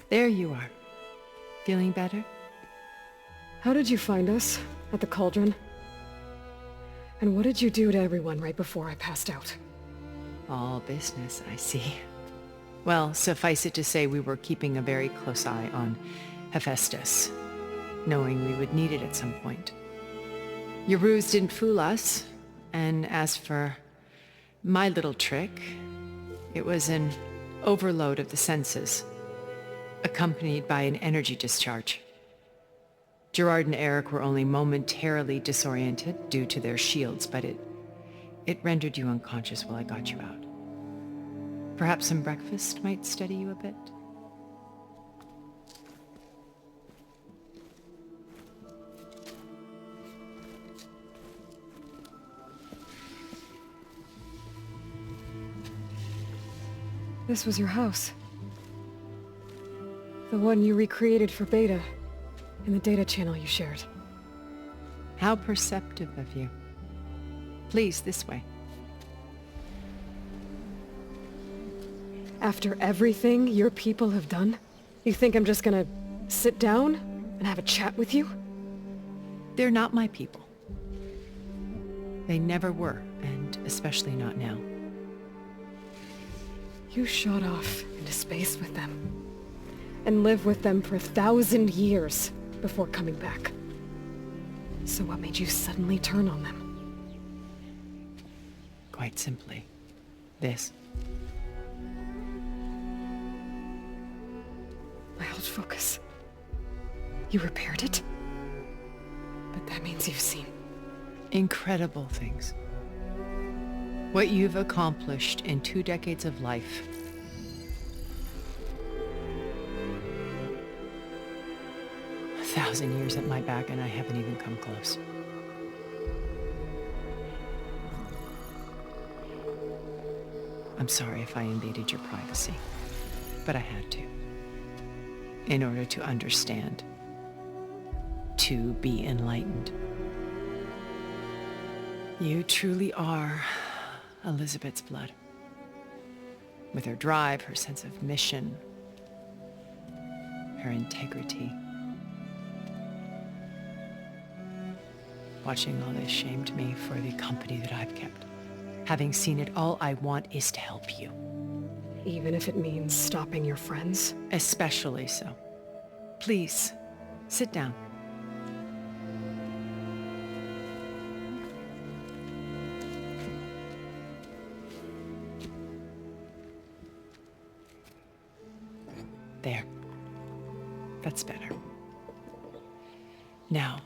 There you are. Feeling better? How did you find us? At the cauldron? And what did you do to everyone right before I passed out? All business, I see. Well, suffice it to say we were keeping a very close eye on Hephaestus, knowing we would need it at some point. Your ruse didn't fool us, and as for my little trick, it was an overload of the senses, accompanied by an energy discharge. Gerard and Eric were only momentarily disoriented due to their shields, but it rendered you unconscious while I got you out. Perhaps some breakfast might steady you a bit? This was your house. The one you recreated for Beta, in the data channel you shared. How perceptive of you. Please, this way. After everything your people have done, you think I'm just gonna sit down and have a chat with you? They're not my people. They never were, and especially not now. You shot off into space with them, and lived with them for 1,000 years before coming back. So what made you suddenly turn on them? Quite simply, this. My old focus. You repaired it? But that means you've seen... Incredible things. What you've accomplished in 2 decades of life. A 1,000 years at my back and I haven't even come close. I'm sorry if I invaded your privacy, but I had to. In order to understand. To be enlightened. You truly are Elizabeth's blood. With her drive, her sense of mission, her integrity. Watching all this shamed me for the company that I've kept. Having seen it, all I want is to help you. Even if it means stopping your friends? Especially so. Please, sit down. There. That's better. Now,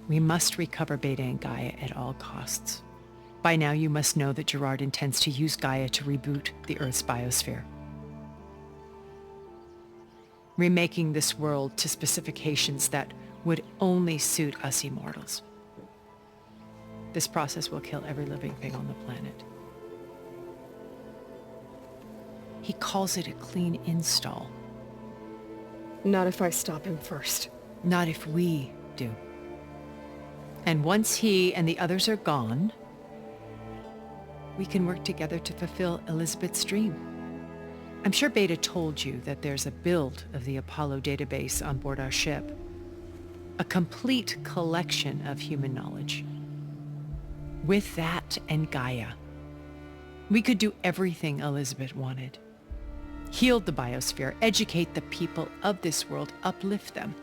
we must recover Beta and Gaia at all costs. By now, you must know that Gerard intends to use Gaia to reboot the Earth's biosphere. Remaking this world to specifications that would only suit us immortals. This process will kill every living thing on the planet. He calls it a clean install. Not if I stop him first. Not if we do. And once he and the others are gone, we can work together to fulfill Elizabeth's dream. I'm sure Beta told you that there's a build of the Apollo database on board our ship. A complete collection of human knowledge. With that and Gaia, we could do everything Elizabeth wanted. Heal the biosphere, educate the people of this world, uplift them.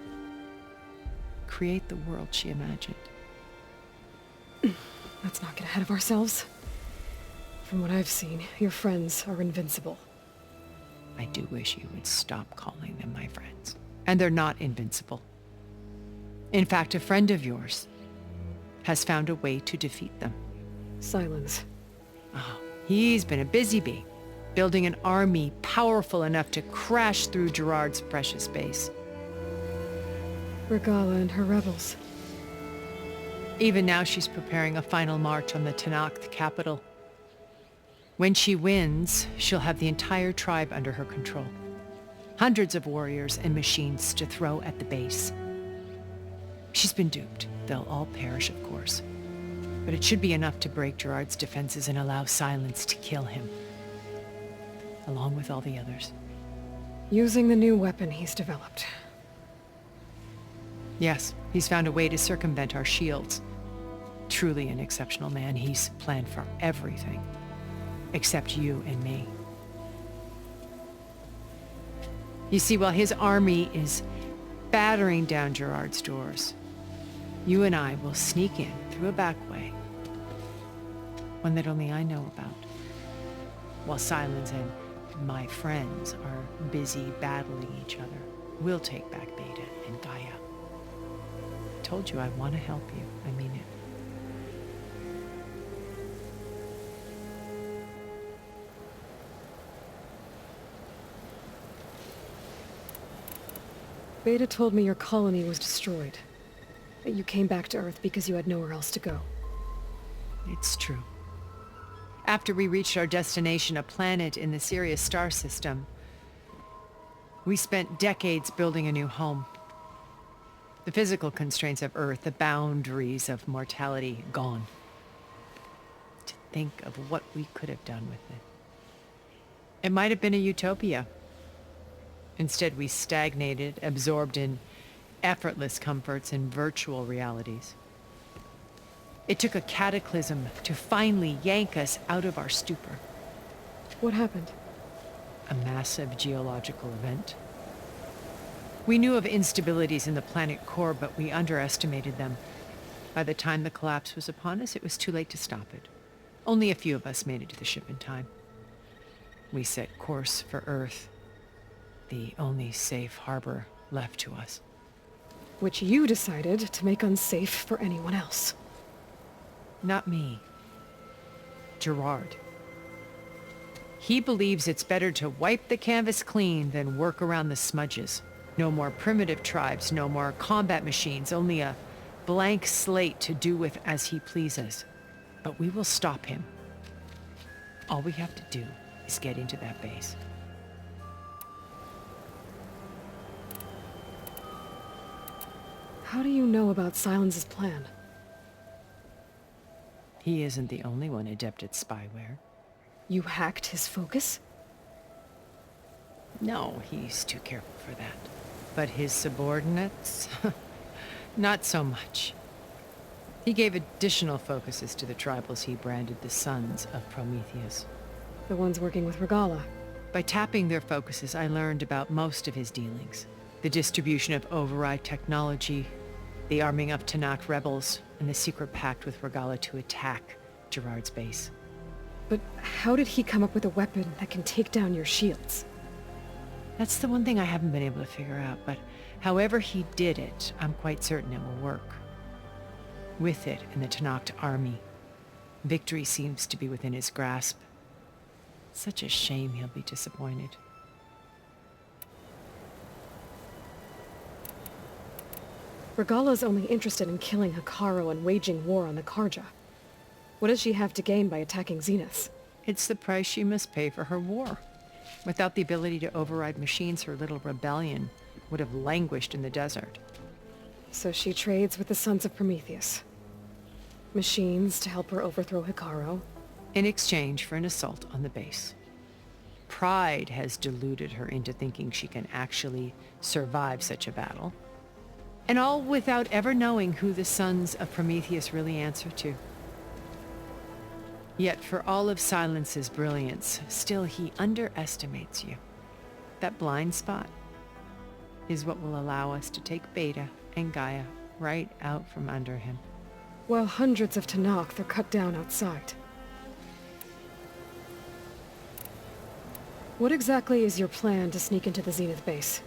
Create the world she imagined. Let's not get ahead of ourselves. From what I've seen, your friends are invincible. I do wish you would stop calling them my friends. And they're not invincible. In fact, a friend of yours has found a way to defeat them. Silence. Oh, he's been a busy bee, building an army powerful enough to crash through Gerard's precious base. Regala and her rebels. Even now she's preparing a final march on the Tenakth capital. When she wins, she'll have the entire tribe under her control. Hundreds of warriors and machines to throw at the base. She's been duped. They'll all perish, of course. But it should be enough to break Gerard's defenses and allow Silence to kill him. Along with all the others. Using the new weapon he's developed. Yes, he's found a way to circumvent our shields. Truly an exceptional man. He's planned for everything. Except you and me. You see, while his army is battering down Gerard's doors, you and I will sneak in through a back way. One that only I know about. While Silence and my friends are busy battling each other, we'll take back Beta and Gaia. I told you I want to help you. I mean it. Beta told me your colony was destroyed. That you came back to Earth because you had nowhere else to go. It's true. After we reached our destination, a planet in the Sirius star system, we spent decades building a new home. The physical constraints of Earth, the boundaries of mortality, gone. To think of what we could have done with it. It might have been a utopia. Instead, we stagnated, absorbed in effortless comforts and virtual realities. It took a cataclysm to finally yank us out of our stupor. What happened? A massive geological event. We knew of instabilities in the planet core, but we underestimated them. By the time the collapse was upon us, it was too late to stop it. Only a few of us made it to the ship in time. We set course for Earth, the only safe harbor left to us. Which you decided to make unsafe for anyone else. Not me. Gerard. He believes it's better to wipe the canvas clean than work around the smudges. No more primitive tribes, no more combat machines, only a blank slate to do with as he pleases. But we will stop him. All we have to do is get into that base. How do you know about Silence's plan? He isn't the only one adept at spyware. You hacked his focus? No, he's too careful for that. But his subordinates? Not so much. He gave additional focuses to the tribals he branded the Sons of Prometheus. The ones working with Regala. By tapping their focuses, I learned about most of his dealings. The distribution of override technology, the arming of Tanakh rebels, and the secret pact with Regala to attack Gerard's base. But how did he come up with a weapon that can take down your shields? That's the one thing I haven't been able to figure out, but however he did it, I'm quite certain it will work. With it and the Tanakh army, victory seems to be within his grasp. Such a shame he'll be disappointed. Regala's only interested in killing Hekarro and waging war on the Karja. What does she have to gain by attacking Zeniths? It's the price she must pay for her war. Without the ability to override machines, her little rebellion would have languished in the desert. So she trades with the Sons of Prometheus. Machines to help her overthrow Hekarro. In exchange for an assault on the base. Pride has deluded her into thinking she can actually survive such a battle. And all without ever knowing who the Sons of Prometheus really answer to. Yet for all of Silence's brilliance, still he underestimates you. That blind spot is what will allow us to take Beta and Gaia right out from under him. While hundreds of Tanakh are cut down outside. What exactly is your plan to sneak into the Zenith base?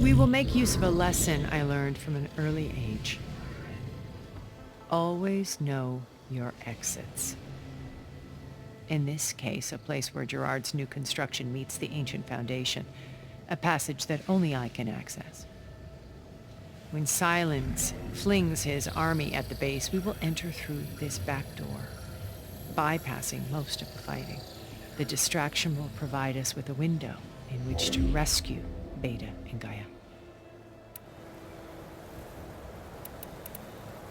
We will make use of a lesson I learned from an early age. Always know your exits. In this case, a place where Gerard's new construction meets the ancient foundation, a passage that only I can access. When Silence flings his army at the base, we will enter through this back door, bypassing most of the fighting. The distraction will provide us with a window in which to rescue Beta and Gaia.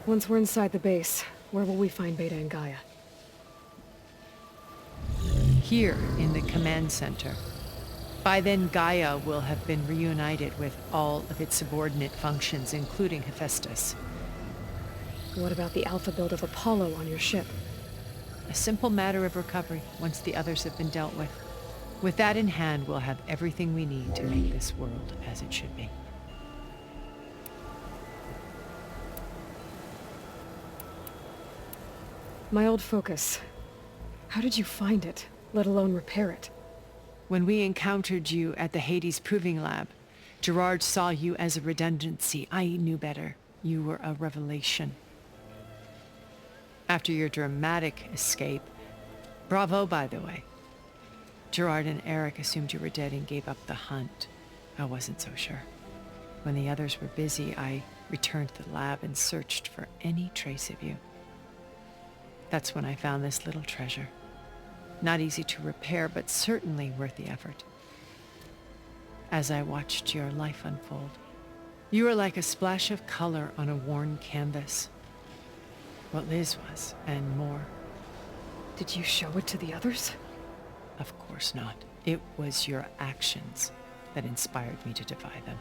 Once we're inside the base, where will we find Beta and Gaia? Here in the command center. By then, Gaia will have been reunited with all of its subordinate functions, including Hephaestus. What about the alpha build of Apollo on your ship? A simple matter of recovery once the others have been dealt with. With that in hand, we'll have everything we need to make this world as it should be. My old focus. How did you find it, let alone repair it? When we encountered you at the Hades Proving Lab, Gerard saw you as a redundancy. I knew better. You were a revelation. After your dramatic escape, bravo, by the way. Gerard and Eric assumed you were dead and gave up the hunt. I wasn't so sure. When the others were busy, I returned to the lab and searched for any trace of you. That's when I found this little treasure. Not easy to repair, but certainly worth the effort. As I watched your life unfold, you were like a splash of color on a worn canvas. What Liz was, and more. Did you show it to the others? Of course not. It was your actions that inspired me to defy them.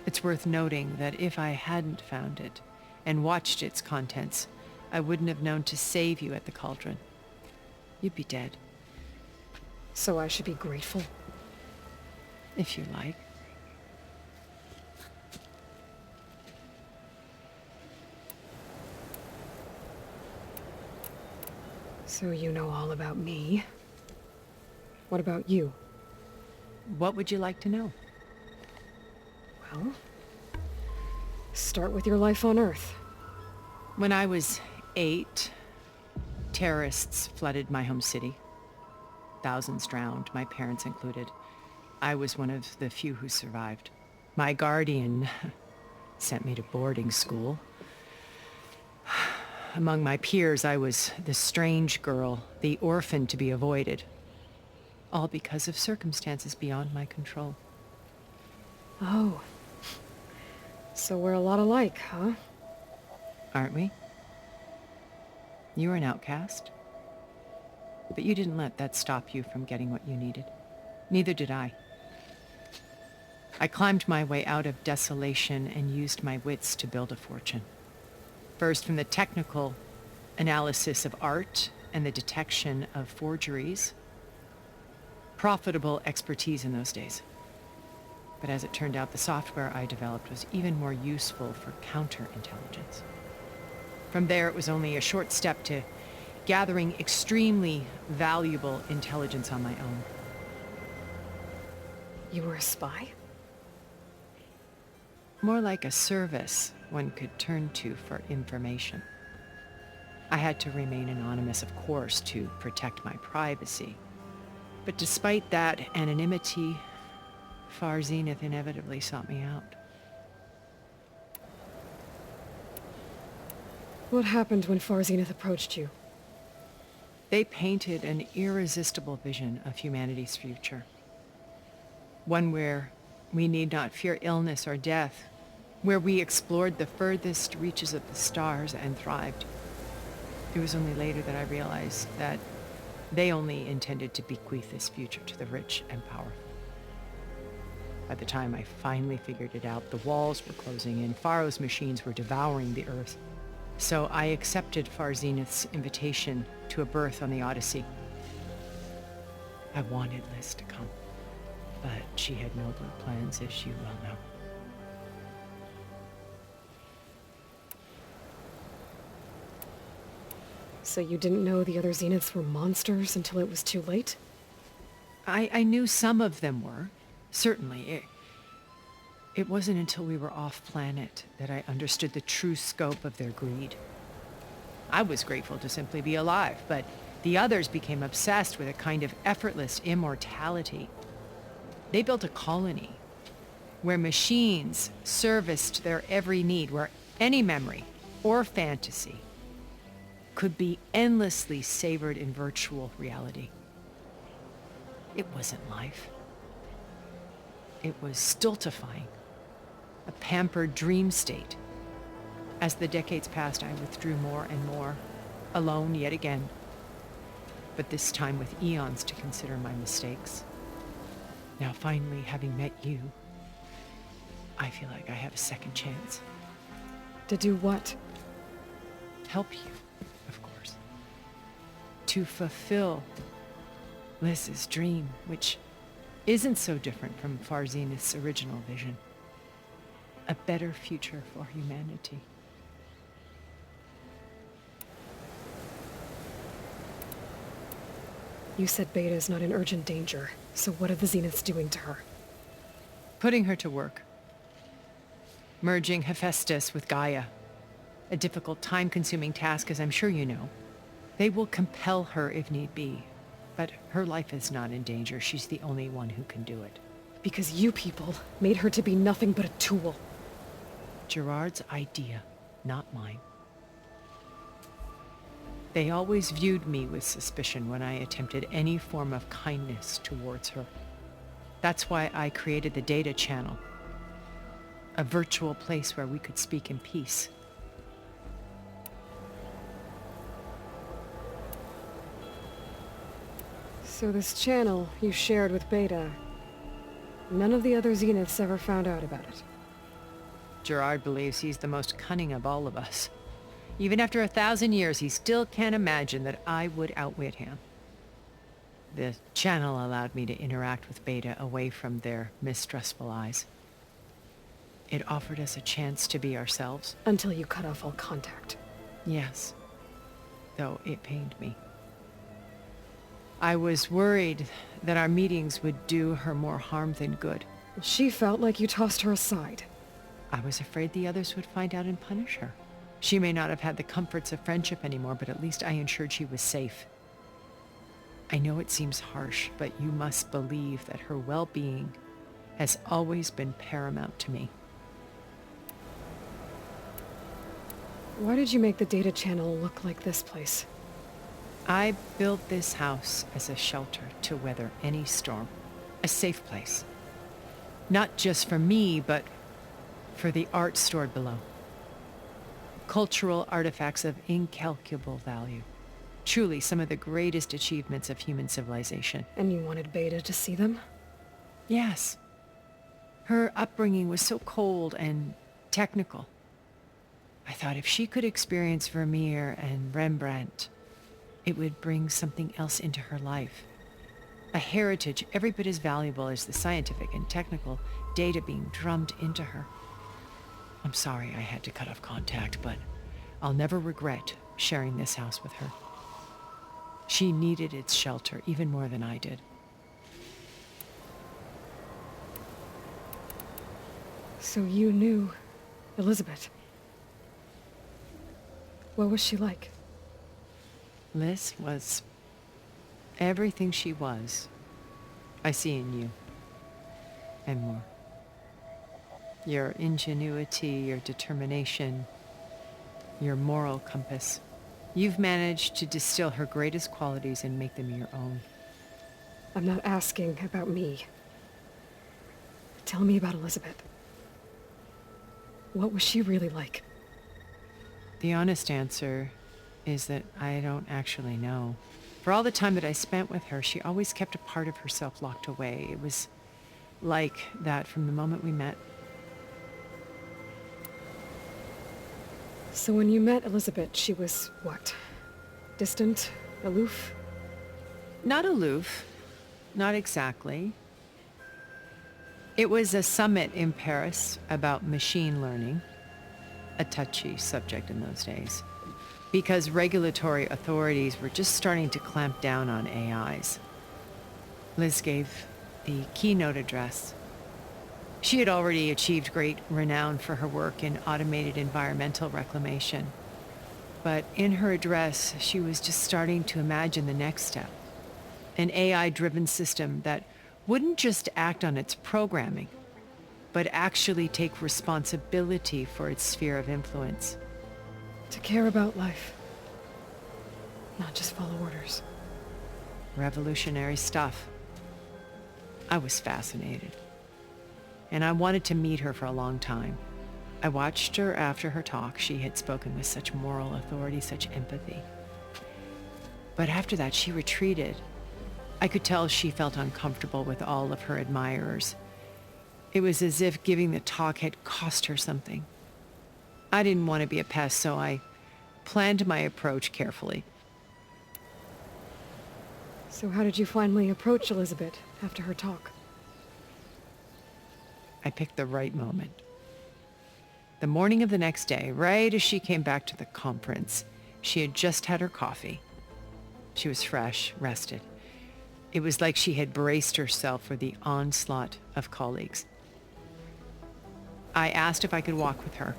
It's worth noting that if I hadn't found it and watched its contents, I wouldn't have known to save you at the cauldron. You'd be dead. So I should be grateful? If you like. So you know all about me. What about you? What would you like to know? Well, start with your life on Earth. When I was 8, terrorists flooded my home city. Thousands drowned, my parents included. I was one of the few who survived. My guardian sent me to boarding school. Among my peers, I was the strange girl, the orphan to be avoided. All because of circumstances beyond my control. Oh. So we're a lot alike, huh? Aren't we? You were an outcast. But you didn't let that stop you from getting what you needed. Neither did I. I climbed my way out of desolation and used my wits to build a fortune. First, from the technical analysis of art and the detection of forgeries. Profitable expertise in those days. But as it turned out, the software I developed was even more useful for counterintelligence. From there, it was only a short step to gathering extremely valuable intelligence on my own. You were a spy? More like a service one could turn to for information. I had to remain anonymous, of course, to protect my privacy. But despite that anonymity, Far Zenith inevitably sought me out. What happened when Far Zenith approached you? They painted an irresistible vision of humanity's future. One where we need not fear illness or death, where we explored the furthest reaches of the stars and thrived. It was only later that I realized that they only intended to bequeath this future to the rich and powerful. By the time I finally figured it out, the walls were closing in, Pharaoh's machines were devouring the earth. So I accepted Far Zenith's invitation to a berth on the Odyssey. I wanted Liz to come, but she had nobler plans, as you well know. So you didn't know the other Zeniths were monsters until it was too late? I knew some of them were, certainly. It wasn't until we were off-planet that I understood the true scope of their greed. I was grateful to simply be alive, but the others became obsessed with a kind of effortless immortality. They built a colony where machines serviced their every need, where any memory or fantasy could be endlessly savored in virtual reality. It wasn't life. It was stultifying, a pampered dream state. As the decades passed, I withdrew more and more, alone yet again, but this time with eons to consider my mistakes. Now finally, having met you, I feel like I have a second chance. To do what? Help you, of course. To fulfill Liz's dream, which isn't so different from Far Zenith's original vision. A better future for humanity. You said Beta is not in urgent danger, so what are the Zeniths doing to her? Putting her to work. Merging Hephaestus with Gaia. A difficult, time-consuming task, as I'm sure you know. They will compel her if need be. But her life is not in danger. She's the only one who can do it. Because you people made her to be nothing but a tool. Gerard's idea, not mine. They always viewed me with suspicion when I attempted any form of kindness towards her. That's why I created the data channel. A virtual place where we could speak in peace. So this channel you shared with Beta, none of the other Zeniths ever found out about it. Gerard believes he's the most cunning of all of us. Even after 1,000 years, he still can't imagine that I would outwit him. The channel allowed me to interact with Beta away from their mistrustful eyes. It offered us a chance to be ourselves. Until you cut off all contact. Yes, though it pained me. I was worried that our meetings would do her more harm than good. She felt like you tossed her aside. I was afraid the others would find out and punish her. She may not have had the comforts of friendship anymore, but at least I ensured she was safe. I know it seems harsh, but you must believe that her well-being has always been paramount to me. Why did you make the data channel look like this place? I built this house as a shelter to weather any storm. A safe place. Not just for me, but for the art stored below. Cultural artifacts of incalculable value. Truly some of the greatest achievements of human civilization. And you wanted Beta to see them? Yes. Her upbringing was so cold and technical. I thought if she could experience Vermeer and Rembrandt, it would bring something else into her life. A heritage every bit as valuable as the scientific and technical data being drummed into her. I'm sorry I had to cut off contact, but I'll never regret sharing this house with her. She needed its shelter even more than I did. So you knew Elizabeth. What was she like? Liz was everything she was. I see in you. And more. Your ingenuity, your determination, your moral compass. You've managed to distill her greatest qualities and make them your own. I'm not asking about me. Tell me about Elizabeth. What was she really like? The honest answer is that I don't actually know. For all the time that I spent with her, she always kept a part of herself locked away. It was like that from the moment we met. So when you met Elizabeth, she was what? Distant? Aloof? Not aloof. Not exactly. It was a summit in Paris about machine learning, a touchy subject in those days, because regulatory authorities were just starting to clamp down on AIs. Liz gave the keynote address. She had already achieved great renown for her work in automated environmental reclamation. But in her address, she was just starting to imagine the next step. An AI-driven system that wouldn't just act on its programming, but actually take responsibility for its sphere of influence. To care about life. Not just follow orders. Revolutionary stuff. I was fascinated. And I wanted to meet her for a long time. I watched her after her talk. She had spoken with such moral authority, such empathy. But after that, she retreated. I could tell she felt uncomfortable with all of her admirers. It was as if giving the talk had cost her something. I didn't want to be a pest, so I planned my approach carefully. So how did you finally approach Elizabeth after her talk? I picked the right moment. The morning of the next day, right as she came back to the conference, she had just had her coffee. She was fresh, rested. It was like she had braced herself for the onslaught of colleagues. I asked if I could walk with her,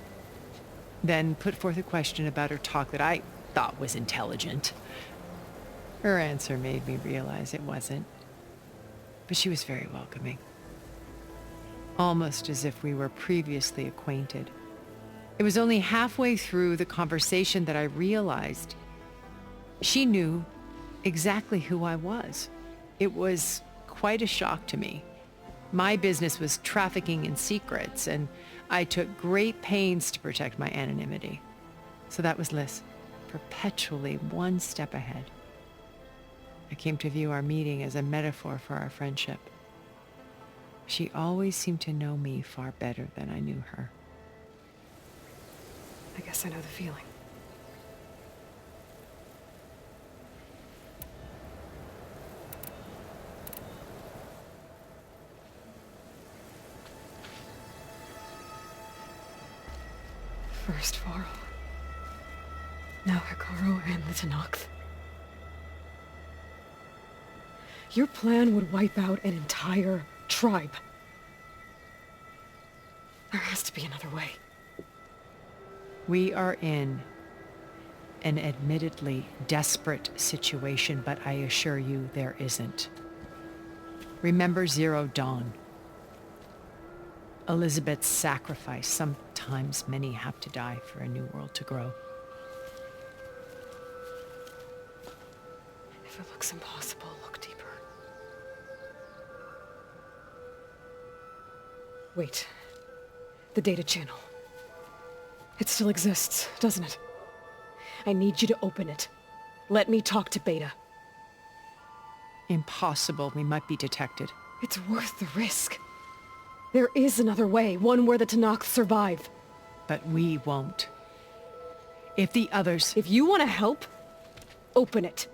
then put forth a question about her talk that I thought was intelligent. Her answer made me realize it wasn't, but she was very welcoming, almost as if we were previously acquainted. It was only halfway through the conversation that I realized she knew exactly who I was. It was quite a shock to me. My business was trafficking in secrets, and I took great pains to protect my anonymity. So that was Liz, perpetually one step ahead. I came to view our meeting as a metaphor for our friendship. She always seemed to know me far better than I knew her. I guess I know the feeling. First Varl. Now Hikaru and the Tenakth. Your plan would wipe out an entire tribe. There has to be another way. We are in an admittedly desperate situation, but I assure you there isn't. Remember Zero Dawn. Elizabeth's sacrifice. Sometimes many have to die for a new world to grow. If it looks impossible, look deeper. Wait. The data channel. It still exists, doesn't it? I need you to open it. Let me talk to Beta. Impossible. We might be detected. It's worth the risk. There is another way, one where the Tenakth survive. But we won't. If the others... If you want to help, open it.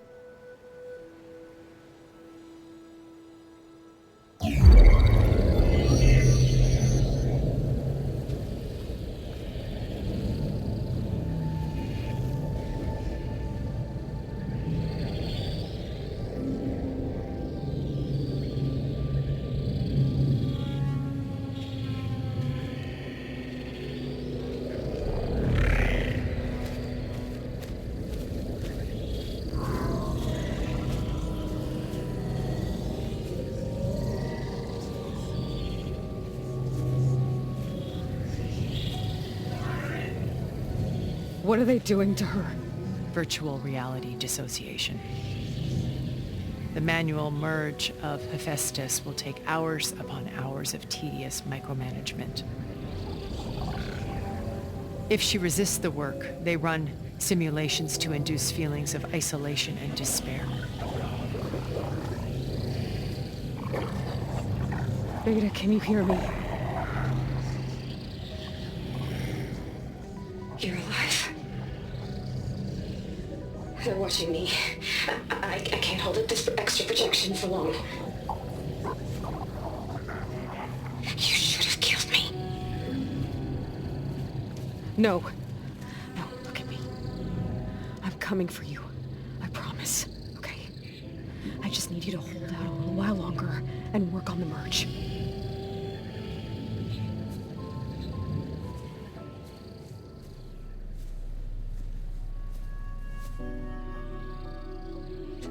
What are they doing to her? Virtual reality dissociation. The manual merge of Hephaestus will take hours upon hours of tedious micromanagement. If she resists the work, they run simulations to induce feelings of isolation and despair. Beta, can you hear me? You're alive. They're watching me. I can't hold up this extra projection for long. You should have killed me. No. No, look at me. I'm coming for you. I promise. Okay? I just need you to hold out a little while longer and work on the merge.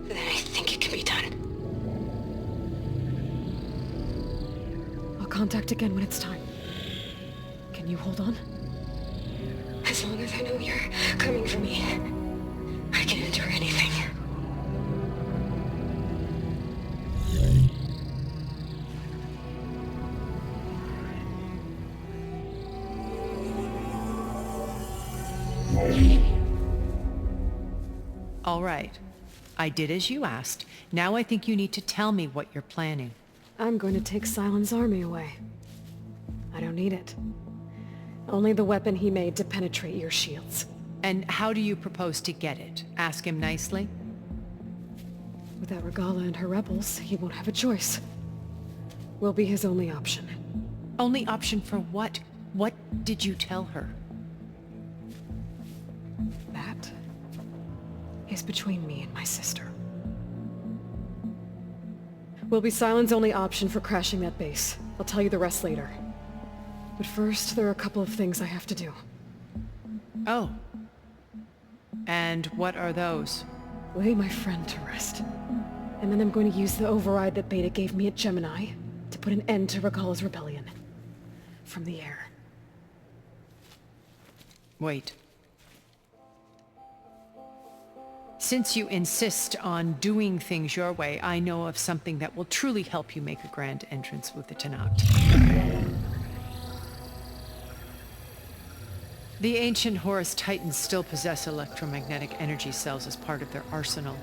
Then I think it can be done. I'll contact again when it's time. Can you hold on? As long as I know you're coming for me, I can endure anything. All right. I did as you asked. Now I think you need to tell me what you're planning. I'm going to take Sylens' army away. I don't need it. Only the weapon he made to penetrate your shields. And how do you propose to get it? Ask him nicely? Without Regala and her rebels, he won't have a choice. We'll be his only option. Only option for what? What did you tell her? That is between me and my sister. Will be Sylens' only option for crashing that base. I'll tell you the rest later. But first, there are a couple of things I have to do. Oh. And what are those? Lay my friend to rest. And then I'm going to use the override that Beta gave me at Gemini to put an end to Regala's rebellion. From the air. Wait. Since you insist on doing things your way, I know of something that will truly help you make a grand entrance with the Tenakth. The ancient Horus Titans still possess electromagnetic energy cells as part of their arsenal.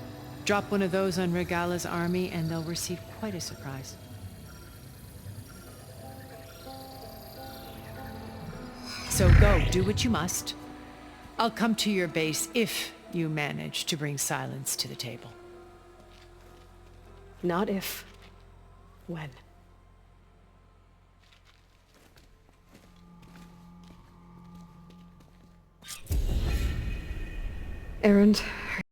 Drop one of those on Regala's army and they'll receive quite a surprise. So go, do what you must. I'll come to your base if you manage to bring Sylens to the table. Not if. When. Erend,